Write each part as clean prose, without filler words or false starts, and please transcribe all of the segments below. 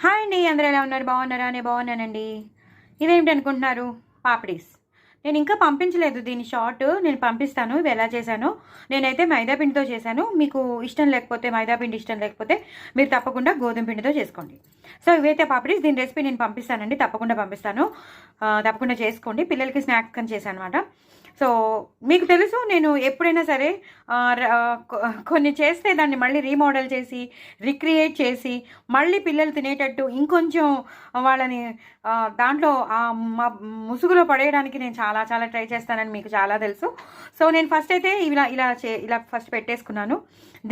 Hi అండి, అందరూ ఎలా ఉన్నారు? బాగున్నారా? నేను బాగున్నానండి. ఇవేమిటి అనుకుంటున్నారు? పాపడీస్. నేను ఇంకా పంపించలేదు దీని షార్ట్. నేను పంపిస్తాను ఇవి ఎలా చేశానో. నేనైతే మైదా పిండితో చేశాను. మీకు ఇష్టం లేకపోతే, మైదా పిండి ఇష్టం లేకపోతే మీరు తప్పకుండా గోధుమ పిండితో చేసుకోండి. సో ఇవైతే పాపడీస్. దీని రెసిపీ నేను పంపిస్తానండి, తప్పకుండా పంపిస్తాను. తప్పకుండా చేసుకోండి. పిల్లలకి స్నాక్స్ అని చేశాను అనమాట. సో మీకు తెలుసు, నేను ఎప్పుడైనా సరే కొన్ని చేస్తే దాన్ని మళ్ళీ రీమోడల్ చేసి, రిక్రియేట్ చేసి, మళ్ళీ పిల్లలు తినేటట్టు ఇంకొంచెం వాళ్ళని దాంట్లో ముసుగులో పడేయడానికి నేను చాలా చాలా ట్రై చేస్తానని మీకు చాలా తెలుసు. సో నేను ఫస్ట్ అయితే ఇలా ఫస్ట్ పెట్టేసుకున్నాను.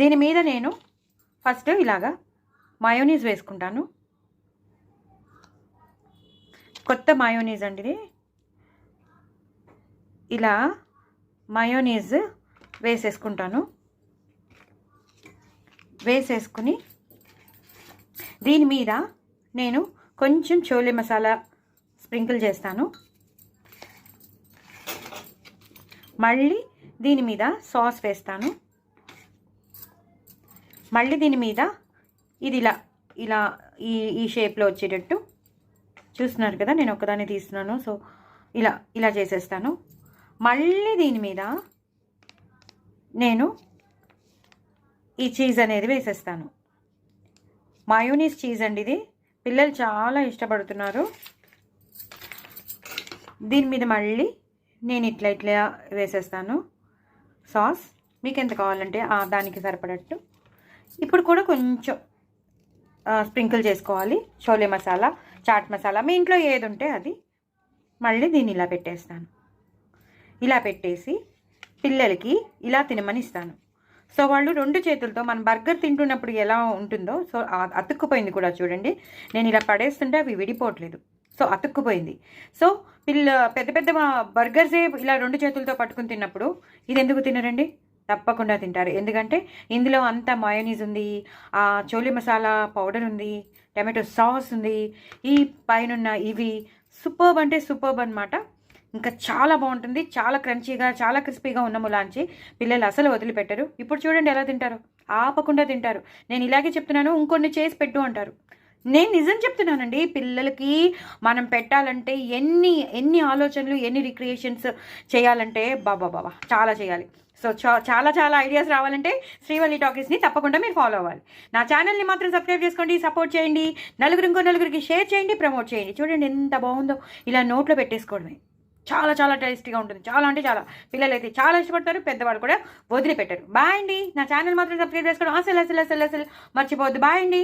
దీని మీద నేను ఫస్ట్ ఇలాగా మయోనీస్ వేసుకుంటాను. కొత్త మయోనీస్ అండి ఇది. ఇలా మయోనీస్ వేసేసుకుంటాను. వేసేసుకుని దీని మీద నేను కొంచెం చోలే మసాలా స్ప్రింకిల్ చేస్తాను. మళ్ళీ దీని మీద సాస్ వేస్తాను. మళ్ళీ దీని మీద ఇది ఇలా ఇలా ఈ షేప్లో వచ్చేటట్టు చూస్తున్నారు కదా, నేను ఒకదాన్ని తీస్తున్నాను. సో ఇలా చేసేస్తాను. మళ్ళీ దీని మీద నేను ఈ చీజ్ అనేది వేసేస్తాను. మయోనీస్ చీజ్ అండి ఇది. పిల్లలు చాలా ఇష్టపడుతున్నారు. దీని మీద మళ్ళీ నేను ఇట్లా వేసేస్తాను సాస్. మీకు ఎంత కావాలంటే దానికి సరిపడట్టు. ఇప్పుడు కూడా కొంచెం స్ప్రింకిల్ చేసుకోవాలి. చోలే మసాలా, చాట్ మసాలా, మీ ఇంట్లో ఏది ఉంటే అది. మళ్ళీ దీన్ని ఇలా పెట్టేస్తాను. ఇలా పెట్టేసి పిల్లలకి ఇలా తినమని ఇస్తాను. సో వాళ్ళు రెండు చేతులతో మన బర్గర్ తింటున్నప్పుడు ఎలా ఉంటుందో, సో అతుక్కుపోయింది కూడా చూడండి. నేను ఇలా పడేస్తుంటే అవి విడిపోవట్లేదు. సో అతుక్కుపోయింది. సో పెద్ద పెద్ద బర్గర్సే ఇలా రెండు చేతులతో పట్టుకుని తిన్నప్పుడు ఇది ఎందుకు తినరండి? తప్పకుండా తింటారు. ఎందుకంటే ఇందులో అంతా మయోనీస్ ఉంది, చోలే మసాలా పౌడర్ ఉంది, టమాటో సాస్ ఉంది, ఈ పైన ఇవి సూపర్బ్ అంటే సూపర్బ్ అనమాట. ఇంకా చాలా బాగుంటుంది. చాలా క్రంచీగా, చాలా క్రిస్పీగా ఉన్న ములాంచి పిల్లలు అసలు వదిలిపెట్టరు. ఇప్పుడు చూడండి ఎలా తింటారు, ఆపకుండా తింటారు. నేను ఇలాగే చెప్తున్నాను, ఇంకొన్ని చేసి పెట్టు అంటారు. నేను నిజం చెప్తున్నానండి. పిల్లలకి మనం పెట్టాలంటే ఎన్ని ఆలోచనలు, ఎన్ని రిక్రియేషన్స్ చేయాలంటే బాబా చాలా చేయాలి. సో చాలా చాలా ఐడియాస్ రావాలంటే శ్రీవల్లి టాకీస్ని తప్పకుండా మీరు ఫాలో అవ్వాలి. నా ఛానల్ని మాత్రం సబ్స్క్రైబ్ చేసుకోండి, సపోర్ట్ చేయండి, నలుగురికి షేర్ చేయండి, ప్రమోట్ చేయండి. చూడండి ఎంత బాగుందో. ఇలా నోట్లో పెట్టేసుకోవడమే. చాలా చాలా టేస్టీగా ఉంటుంది. చాలా అంటే చాలా. పిల్లలు అయితే చాలా ఇష్టపడతారు, పెద్దవాళ్ళు కూడా వదిలిపెట్టారు. బాయ్ అండి. నా ఛానల్ మాత్రం సబ్స్క్రైబ్ చేసుకోవడం అసలు మర్చిపోవద్దు. బాయ్ అండి.